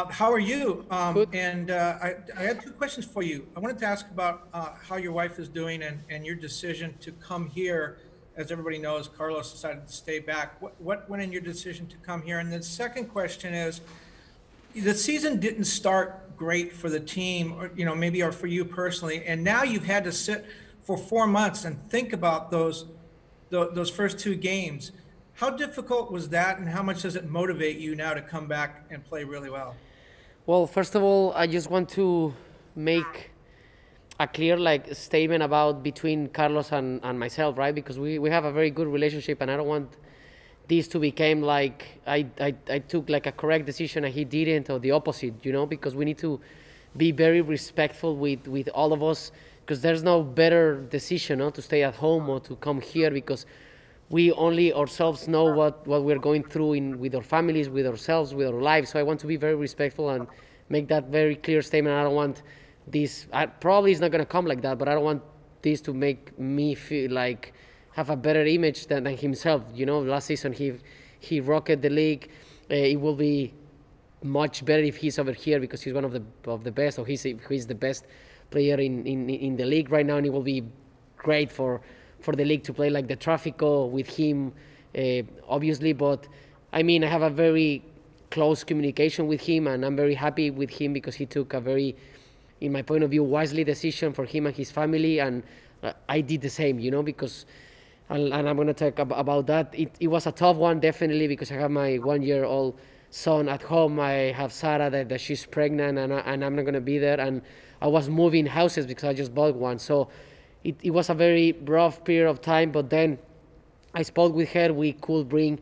How are you? Good. I had two questions for you. I wanted to ask about how your wife is doing and your decision to come here. As everybody knows, Carlos decided to stay back. What went in your decision to come here? And the second question is, the season didn't start great for the team, or maybe or for you personally, and now you've had to sit for 4 months and think about those first two games. How difficult was that, and how much does it motivate you now to come back and play really well? Well, first of all, I just want to make a clear statement about between Carlos and myself, right? Because we have a very good relationship, and I don't want this to become like I took like a correct decision and he didn't, or the opposite, because we need to be very respectful with all of us, because there's no better decision, to stay at home or to come here, because we only ourselves know what we're going through with our families, with ourselves, with our lives. So I want to be very respectful and make that very clear statement. I don't want this, probably it's not going to come like that, but I don't want this to make me feel like have a better image than himself. Last season he rocketed the league. It will be much better if he's over here, because he's one of the best, or he's the best player in the league right now, and it will be great for the league to play like the Tráfico with him, obviously. But I mean, I have a very close communication with him, and I'm very happy with him because he took a very, in my point of view, wisely decision for him and his family, and I did the same, because, and I'm going to talk about that. It was a tough one, definitely, because I have my 1-year-old son at home. I have Sarah that she's pregnant, and I'm not going to be there, and I was moving houses because I just bought one. So it was a very rough period of time, but then I spoke with her. We could bring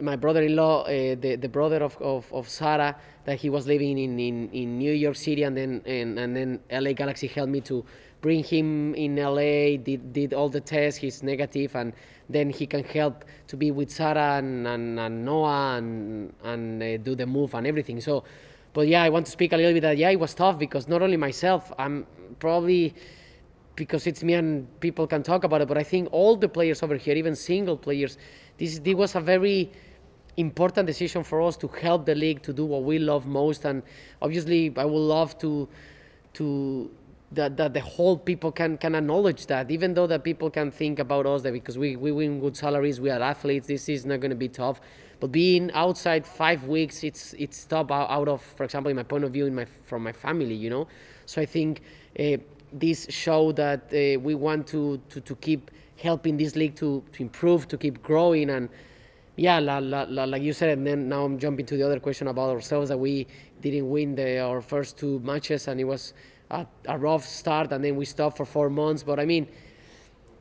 my brother-in-law, the brother of Sarah, that he was living in New York City, and then LA Galaxy helped me to bring him in LA, did all the tests, he's negative, and then he can help to be with Sarah and Noah and do the move and everything. So, but yeah, I want to speak a little bit that, yeah, it was tough, because not only myself, I'm probably, because it's me and people can talk about it, but I think all the players over here, even single players, this was a very important decision for us to help the league to do what we love most. And obviously I would love to that the whole people can acknowledge that, even though that people can think about us that because we win good salaries, we are athletes, this is not going to be tough. But being outside 5 weeks, it's tough out of, for example, in my point of view, from my family, So I think this show that we want to keep helping this league to improve, to keep growing. And yeah, like you said, and then now I'm jumping to the other question about ourselves, that we didn't win our first two matches, and it was a rough start, and then we stopped for 4 months. But I mean,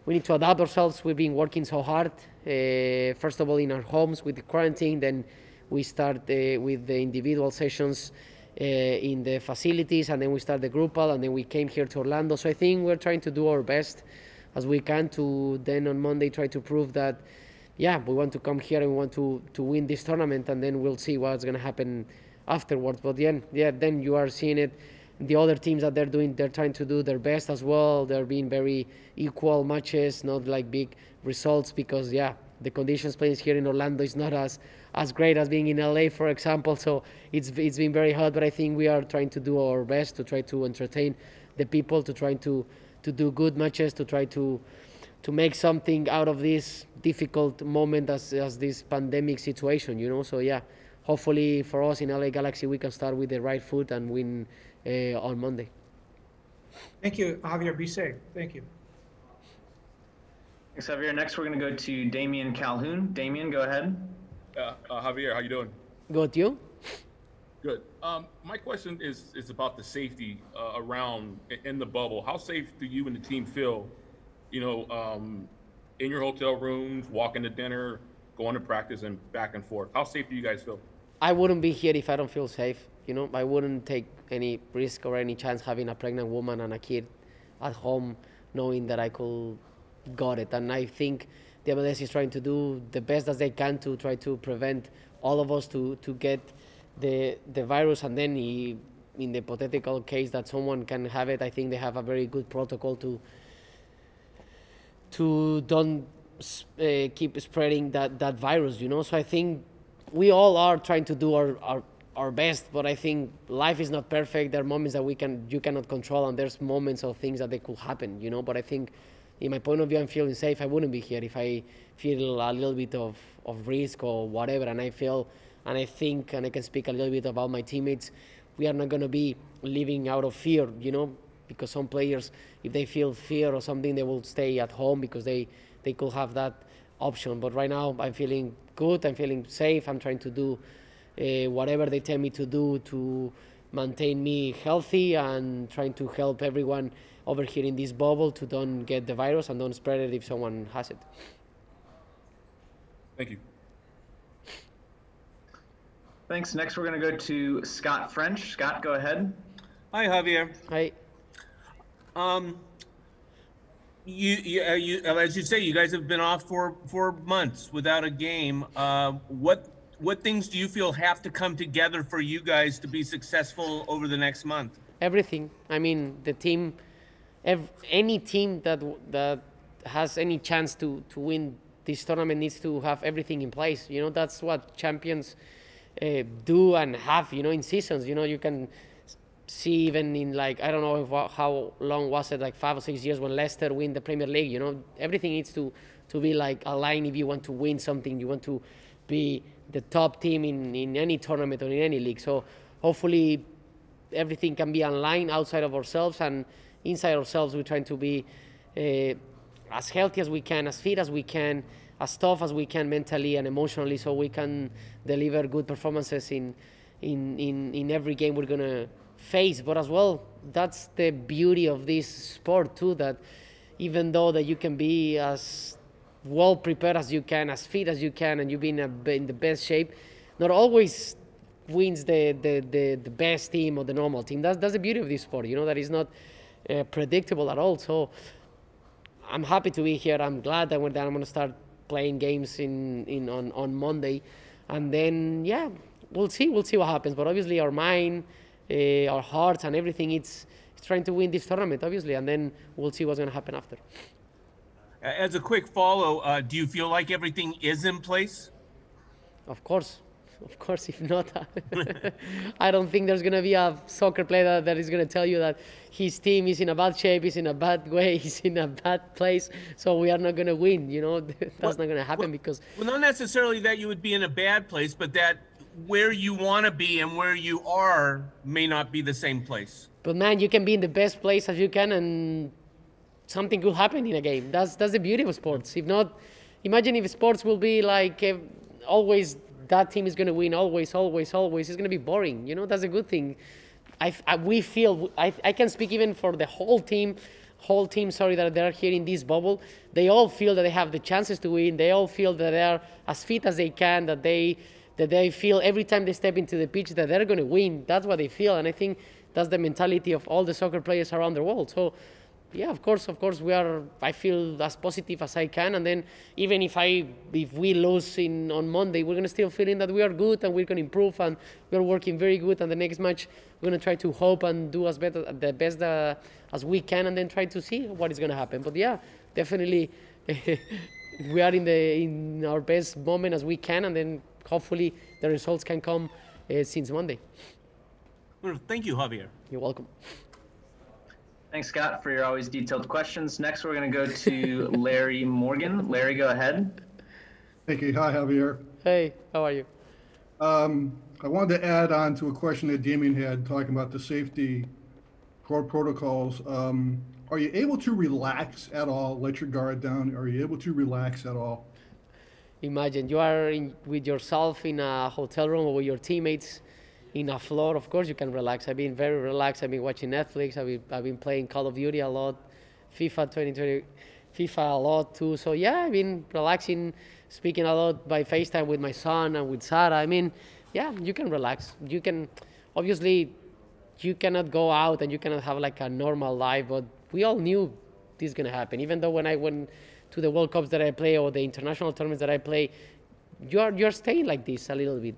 we need to adapt ourselves. We've been working so hard, first of all in our homes with the quarantine, then we start with the individual sessions in the facilities, and then we start the groupal, and then we came here to Orlando. So I think we're trying to do our best as we can to then on Monday try to prove that, yeah, we want to come here and we want to win this tournament, and then we'll see what's going to happen afterwards. But then you are seeing it. The other teams that they're trying to do their best as well. They're being very equal matches, not like big results, because yeah, the conditions playing here in Orlando is not as great as being in LA, for example. So it's been very hard, but I think we are trying to do our best to try to entertain the people, to try to do good matches, to try to make something out of this difficult moment as this pandemic situation, So yeah, hopefully for us in LA Galaxy, we can start with the right foot and win on Monday. Thank you, Javier. Be safe. Thank you. Thanks, Javier. Next, we're going to go to Damian Calhoun. Damian, go ahead. Javier, how you doing? Good, you? Good. My question is about the safety around in the bubble. How safe do you and the team feel, in your hotel rooms, walking to dinner, going to practice, and back and forth? How safe do you guys feel? I wouldn't be here if I don't feel safe. I wouldn't take any risk or any chance having a pregnant woman and a kid at home, knowing that I could got it. And I think the MLS is trying to do the best as they can to try to prevent all of us to get the virus. And then in the hypothetical case that someone can have it, I think they have a very good protocol to don't keep spreading that virus, So I think we all are trying to do our our best, but I think life is not perfect. There are moments that you cannot control, and there's moments of things that they could happen, But I think, in my point of view, I'm feeling safe. I wouldn't be here if I feel a little bit of risk or whatever, and I feel, and I think, and I can speak a little bit about my teammates. We are not going to be living out of fear, because some players, if they feel fear or something, they will stay at home because they could have that option. But right now, I'm feeling good. I'm feeling safe. I'm trying to do whatever they tell me to do to maintain me healthy, and trying to help everyone over here in this bubble to don't get the virus and don't spread it if someone has it. Thank you. Thanks. Next, we're going to go to Scott French. Scott, go ahead. Hi, Javier. Hi. As you say, you guys have been off for months without a game. What things do you feel have to come together for you guys to be successful over the next month? Everything. I mean, the team, any team that has any chance to win this tournament needs to have everything in place. That's what champions do and have, in seasons. You can see even in, I don't know how long was it, 5 or 6 years when Leicester win the Premier League. Everything needs to be aligned if you want to win something. You want to be the top team in any tournament or in any league. So hopefully everything can be aligned outside of ourselves, and inside ourselves we're trying to be as healthy as we can, as fit as we can, as tough as we can mentally and emotionally, so we can deliver good performances in every game we're gonna face. But as well, that's the beauty of this sport too, that even though that you can be as well prepared as you can, as fit as you can, and you've been in the best shape, not always wins the best team or the normal team. That's the beauty of this sport, that is not predictable at all. So I'm happy to be here. I'm glad that I'm going to start playing games on Monday, and then we'll see what happens. But obviously our mind, our hearts, and everything, it's trying to win this tournament, obviously, and then we'll see what's going to happen after. As a quick follow, do you feel like everything is in place? Of course. If not, I don't think there's going to be a soccer player that is going to tell you that his team is in a bad shape, is in a bad way, is in a bad place, so we are not going to win. That's not going to happen because... Well, not necessarily that you would be in a bad place, but that where you want to be and where you are may not be the same place. But man, you can be in the best place as you can, and something could happen in a game. That's the beauty of sports. If not, imagine if sports will be always that team is going to win, always. It's going to be boring. That's a good thing. I can speak even for the whole team, that they're here in this bubble. They all feel that they have the chances to win. They all feel that they are as fit as they can, that they feel every time they step into the pitch that they're going to win. That's what they feel, and I think that's the mentality of all the soccer players around the world. So yeah, of course, I feel as positive as I can, and then even if we lose on Monday, we're going to still feeling that we are good and we're going to improve, and we're working very good, and the next match we're going to try to hope and do the best as we can, and then try to see what is going to happen. But yeah, definitely we are in our best moment as we can, and then hopefully the results can come since Monday. Well, thank you, Javier. You're welcome. Thanks, Scott, for your always detailed questions. Next, we're going to go to Larry Morgan. Larry, go ahead. Thank you. Hi, Javier. Hey, how are you? I wanted to add on to a question that Damien had talking about the safety protocols. Are you able to relax at all, let your guard down? Are you able to relax at all? Imagine you are with yourself in a hotel room or with your teammates in a floor. Of course you can relax. I've been very relaxed. I've been watching Netflix. I've been playing Call of Duty a lot, FIFA 2020, FIFA a lot too. So yeah, I've been relaxing, speaking a lot by FaceTime with my son and with Sarah. I mean, yeah, you can relax. You can, obviously, you cannot go out and you cannot have a normal life, but we all knew this is gonna happen. Even though when I went to the World Cups that I play or the international tournaments that I play, you're staying like this a little bit.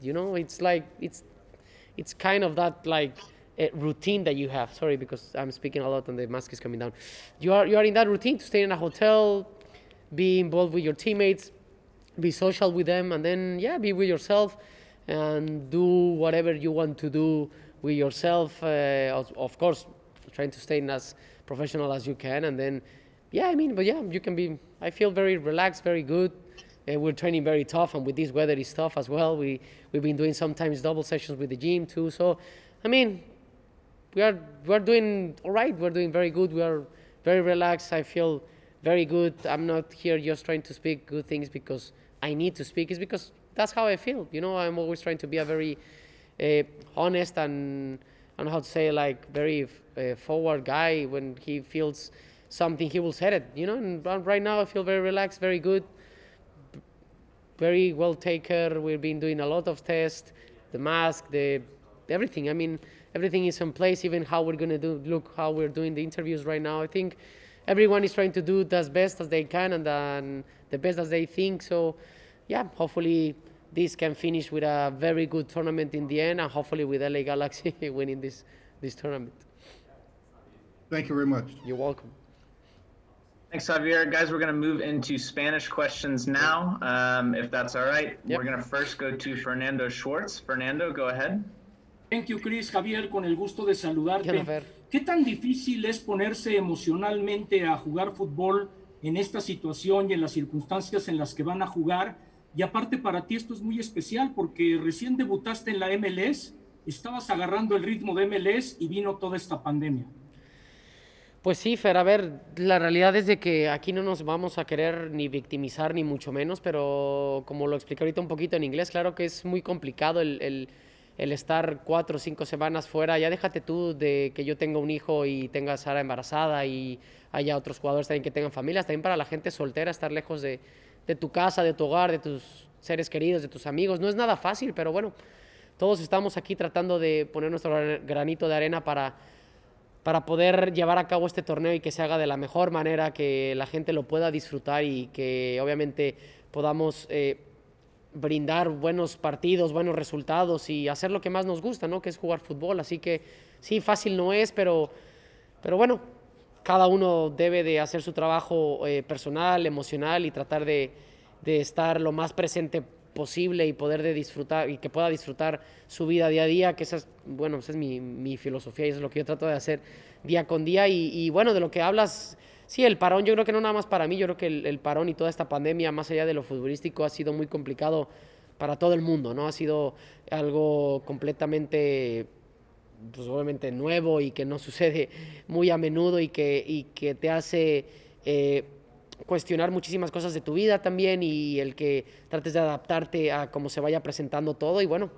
It's kind of that a routine that you have. Sorry, because I'm speaking a lot and the mask is coming down. You are in that routine to stay in a hotel, be involved with your teammates, be social with them, and then be with yourself. and do whatever you want to do with yourself. Of course, trying to stay as professional as you can, and then, yeah, I mean, but yeah, you can be. I feel very relaxed, very good. We're training very tough, and with this weather, it's tough as well. We've been doing sometimes double sessions with the gym too. So, I mean, we're doing all right. We're doing very good. We are very relaxed. I feel very good. I'm not here just trying to speak good things because I need to speak. It's because that's how I feel. You know, I'm always trying to be a very honest and I don't know how to say, like, very forward guy. When he feels something, he will say it. You know, and right now I feel very relaxed, very good, very well taken. We've been doing a lot of tests, the mask, everything. I mean, everything is in place. Even how we're gonna look how we're doing the interviews right now. I think everyone is trying to do as best as they can and the best as they think. So, yeah, hopefully this can finish with a very good tournament in the end, and hopefully with LA Galaxy winning this tournament. Thank you very much. You're welcome. Thanks, Javier. Guys, we're going to move into Spanish questions now, if that's all right. Yep. We're going to first go to Fernando Schwartz. Fernando, go ahead. Thank you, Chris. Javier, con el gusto de saludarte. Jennifer. ¿Qué tan difícil es ponerse emocionalmente a jugar fútbol en esta situación y en las circunstancias en las que van a jugar? Y aparte, para ti esto es muy especial porque recién debutaste en la MLS, estabas agarrando el ritmo de MLS y vino toda esta pandemia. Pues sí, Fer, a ver, la realidad es de que aquí no nos vamos a querer ni victimizar ni mucho menos, pero como lo expliqué ahorita un poquito en inglés, claro que es muy complicado el estar 4 o 5 semanas fuera. Ya déjate tú de que yo tenga un hijo y tenga a Sara embarazada y haya otros jugadores también que tengan familias, también para la gente soltera estar lejos de tu casa, de tu hogar, de tus seres queridos, de tus amigos. No es nada fácil, pero bueno, todos estamos aquí tratando de poner nuestro granito de arena para poder llevar a cabo este torneo y que se haga de la mejor manera, que la gente lo pueda disfrutar y que obviamente podamos brindar buenos partidos, buenos resultados y hacer lo que más nos gusta, ¿no? Que es jugar fútbol. Así que sí, fácil no es, pero bueno, cada uno debe de hacer su trabajo personal, emocional y tratar de estar lo más presente posible y poder de disfrutar y que pueda disfrutar su vida día a día, que esa es, bueno, esa es mi filosofía y eso es lo que yo trato de hacer día con día. Y bueno, de lo que hablas, sí, el parón, yo creo que no nada más para mí, yo creo que el parón y toda esta pandemia, más allá de lo futbolístico, ha sido muy complicado para todo el mundo, ¿no? Ha sido algo completamente, pues obviamente nuevo y que no sucede muy a menudo y que te hace cuestionar muchísimas cosas de tu vida también y el que trates de adaptarte a cómo se vaya presentando todo. Y bueno,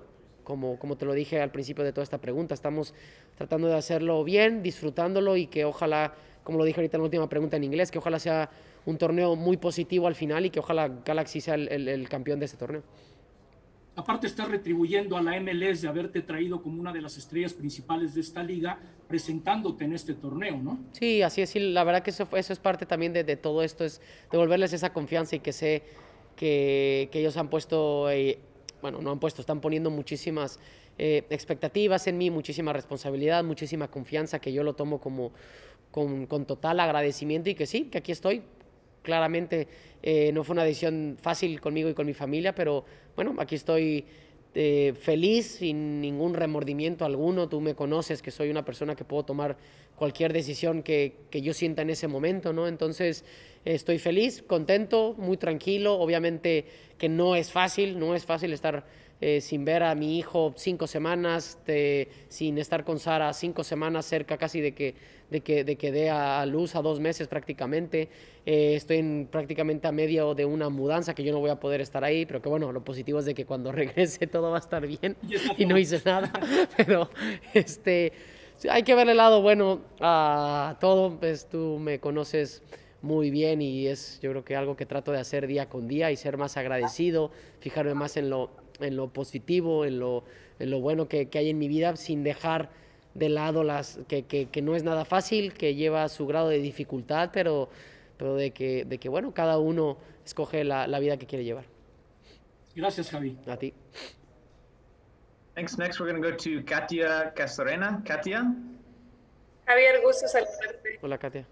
como te lo dije al principio de toda esta pregunta, estamos tratando de hacerlo bien, disfrutándolo y que ojalá, como lo dije ahorita en la última pregunta en inglés, que ojalá sea un torneo muy positivo al final y que ojalá Galaxy sea el campeón de este torneo. Aparte, estás retribuyendo a la MLS de haberte traído como una de las estrellas principales de esta liga, presentándote en este torneo, ¿no? Sí, así es. Sí, la verdad que eso es parte también de todo esto, es devolverles esa confianza y que sé que ellos han puesto, bueno, no han puesto, están poniendo muchísimas expectativas en mí, muchísima responsabilidad, muchísima confianza, que yo lo tomo como con total agradecimiento y que sí, que aquí estoy. Claramente no fue una decisión fácil conmigo y con mi familia, pero bueno, aquí estoy feliz, sin ningún remordimiento alguno. Tú me conoces, que soy una persona que puedo tomar cualquier decisión que yo sienta en ese momento, ¿no? Entonces estoy feliz, contento, muy tranquilo. Obviamente que no es fácil estar sin ver a mi hijo 5 semanas, sin estar con Sara 5 semanas, cerca casi de que dé a luz a 2 meses prácticamente. Estoy prácticamente a medio de una mudanza que yo no voy a poder estar ahí, pero que bueno, lo positivo es de que cuando regrese todo va a estar bien y no hice nada, pero hay que ver el lado bueno a todo. Pues tú me conoces muy bien y es, yo creo que algo que trato de hacer día con día y ser más agradecido, fijarme más en lo positivo, en lo bueno que hay en mi vida, sin dejar de lado que no es nada fácil, que lleva su grado de dificultad, pero de que bueno, cada uno escoge la vida que quiere llevar. Gracias, Javi. A ti. Thanks. Next, we're going to go to Katia Castorena. Katia? Javier, gusto saludarte. Hola, Katia.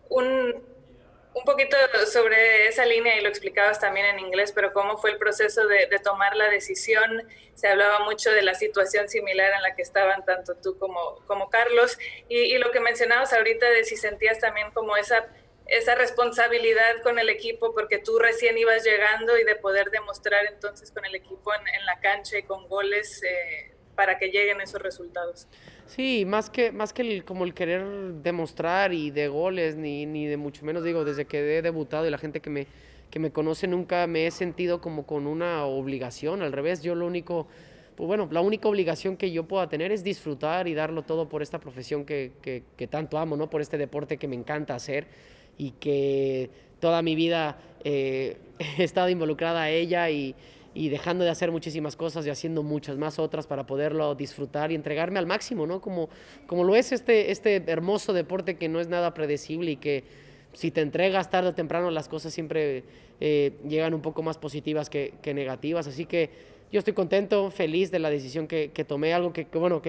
Un poquito sobre esa línea, y lo explicabas también en inglés, pero ¿cómo fue el proceso de tomar la decisión? Se hablaba mucho de la situación similar en la que estaban tanto tú como Carlos, y lo que mencionabas ahorita de si sentías también como esa responsabilidad con el equipo, porque tú recién ibas llegando, y de poder demostrar entonces con el equipo en la cancha y con goles para que lleguen esos resultados. Sí, más que como el querer demostrar y de goles, ni de mucho menos, digo, desde que he debutado y la gente que me conoce nunca me he sentido como con una obligación, al revés, yo lo único, pues bueno, la única obligación que yo pueda tener es disfrutar y darlo todo por esta profesión que tanto amo, ¿no? Por este deporte que me encanta hacer y que toda mi vida he estado involucrada a ella y dejando de hacer muchísimas cosas y haciendo muchas más otras para poderlo disfrutar y entregarme al máximo, ¿no? Como lo es este hermoso deporte que no es nada predecible y que si te entregas tarde o temprano las cosas siempre llegan un poco más positivas que negativas. Así que yo estoy contento, feliz de la decisión que tomé, algo que bueno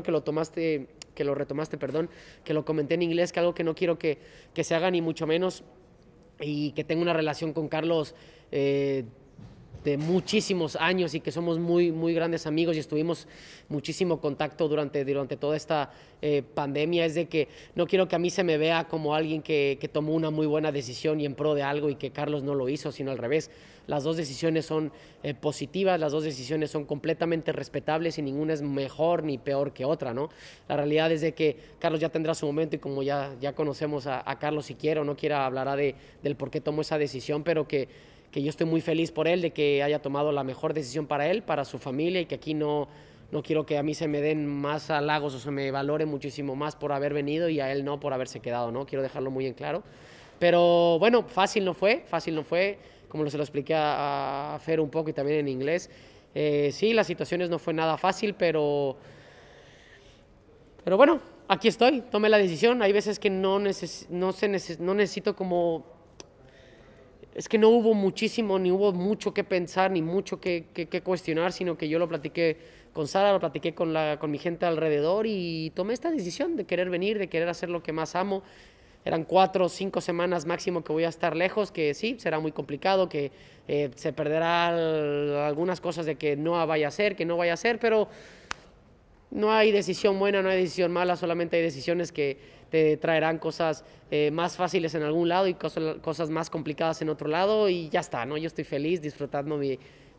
que lo tomaste, que lo retomaste, perdón, que lo comenté en inglés, que algo que no quiero que se haga ni mucho menos, y que tengo una relación con Carlos de muchísimos años y que somos muy, muy grandes amigos y estuvimos muchísimo contacto durante toda esta pandemia, es de que no quiero que a mí se me vea como alguien que tomó una muy buena decisión y en pro de algo y que Carlos no lo hizo, sino al revés. Las dos decisiones son positivas, las dos decisiones son completamente respetables y ninguna es mejor ni peor que otra, ¿no? La realidad es de que Carlos ya tendrá su momento y como ya conocemos a Carlos, si quiere o no quiera, hablará del por qué tomó esa decisión, pero que yo estoy muy feliz por él, de que haya tomado la mejor decisión para él, para su familia, y que aquí no quiero que a mí se me den más halagos o se me valore muchísimo más por haber venido y a él no por haberse quedado, ¿no? Quiero dejarlo muy en claro. Pero bueno, fácil no fue, como se lo expliqué a Fer un poco y también en inglés. Sí, las situaciones no fue nada fácil, pero bueno, aquí estoy, tomé la decisión. Hay veces que no necesito como... Es que no hubo muchísimo, ni hubo mucho que pensar, ni mucho que cuestionar, sino que yo lo platiqué con Sara, lo platiqué con mi gente alrededor y tomé esta decisión de querer venir, de querer hacer lo que más amo. Eran 4 o 5 semanas máximo que voy a estar lejos, que sí, será muy complicado, que se perderá algunas cosas de que no vaya a ser, pero no hay decisión buena, no hay decisión mala, solamente hay decisiones que te traerán cosas más fáciles en algún lado y cosas más complicadas en otro lado y ya está, ¿no? Yo estoy feliz disfrutando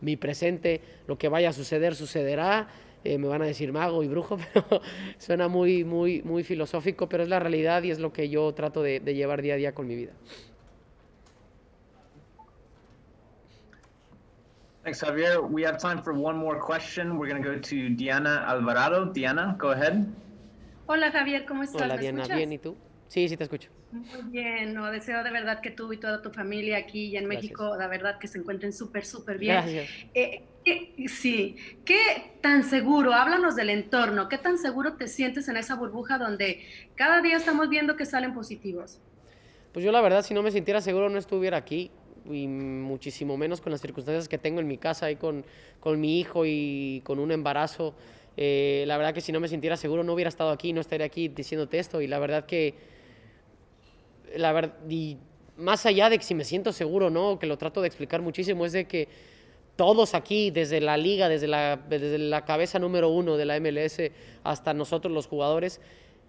mi presente, lo que vaya a suceder, sucederá. Me van a decir mago y brujo, pero suena muy, muy, muy filosófico, pero es la realidad y es lo que yo trato de llevar día a día con mi vida. Thanks, Javier. We have time for one more question. We're going to go to Diana Alvarado. Diana, go ahead. Hola, Javier, ¿cómo estás? Hola, ¿Me Diana, escuchas? bien, ¿y tú? Sí, te escucho. Muy bien, no, deseo de verdad que tú y toda tu familia aquí y en Gracias. México, la verdad que se encuentren súper bien. Gracias. Sí, ¿qué tan seguro, háblanos del entorno, qué tan seguro te sientes en esa burbuja donde cada día estamos viendo que salen positivos? Pues yo la verdad, si no me sintiera seguro no estuviera aquí y muchísimo menos con las circunstancias que tengo en mi casa y con mi hijo y con un embarazo. La verdad que si no me sintiera seguro no hubiera estado aquí, no estaría aquí diciéndote esto y la verdad que y más allá de que si me siento seguro o no, que lo trato de explicar muchísimo, es de que todos aquí, desde la liga, desde la cabeza número 1 de la MLS hasta nosotros los jugadores,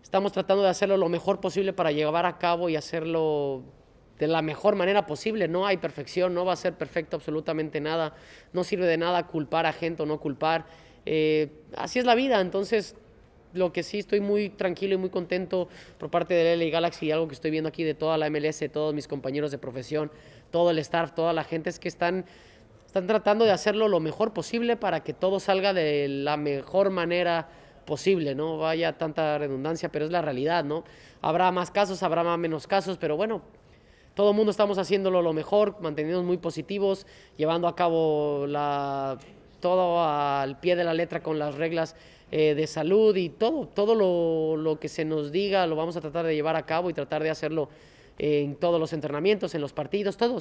estamos tratando de hacerlo lo mejor posible para llevar a cabo y hacerlo de la mejor manera posible. No hay perfección, no va a ser perfecto absolutamente nada, no sirve de nada culpar a gente o no culpar. Así es la vida, entonces lo que sí estoy muy tranquilo y muy contento por parte de LA Galaxy y algo que estoy viendo aquí de toda la MLS, todos mis compañeros de profesión, todo el staff, toda la gente, es que están tratando de hacerlo lo mejor posible para que todo salga de la mejor manera posible, no vaya tanta redundancia, pero es la realidad, ¿no? Habrá más casos, habrá menos casos, pero bueno, todo el mundo estamos haciéndolo lo mejor, manteniéndonos muy positivos, llevando a cabo todo al pie de la letra con las reglas de salud y todo lo que se nos diga lo vamos a tratar de llevar a cabo y tratar de hacerlo en todos los entrenamientos, en los partidos, todo.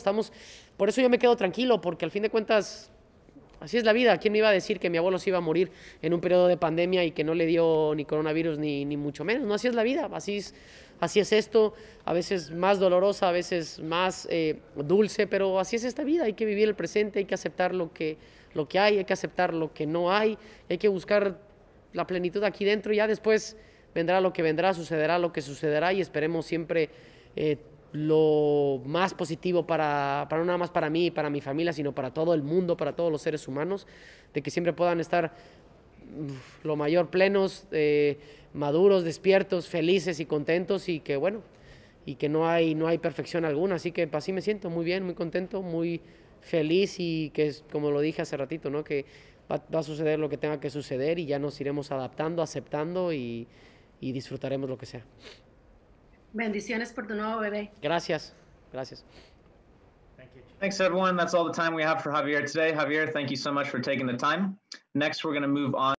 Por eso yo me quedo tranquilo, porque al fin de cuentas Así es la vida. ¿Quién me iba a decir que mi abuelo se iba a morir en un periodo de pandemia y que no le dio ni coronavirus ni mucho menos? No, así es la vida. Así es esto. A veces más dolorosa, a veces más dulce, pero así es esta vida. Hay que vivir el presente, hay que aceptar lo que hay que aceptar lo que no hay que buscar la plenitud aquí dentro. Y ya después vendrá lo que vendrá, sucederá lo que sucederá y esperemos siempre lo más positivo para no nada más para mí y para mi familia, sino para todo el mundo, para todos los seres humanos, de que siempre puedan estar lo mayor plenos, maduros, despiertos, felices y contentos y que bueno, y que no hay perfección alguna. Así que así me siento muy bien, muy contento, muy feliz y que es como lo dije hace ratito, ¿no? Que va a suceder lo que tenga que suceder y ya nos iremos adaptando, aceptando y disfrutaremos lo que sea. Bendiciones por tu nuevo bebé. Gracias. Gracias. Thanks, everyone. That's all the time we have for Javier today. Javier, thank you so much for taking the time. Next, we're going to move on.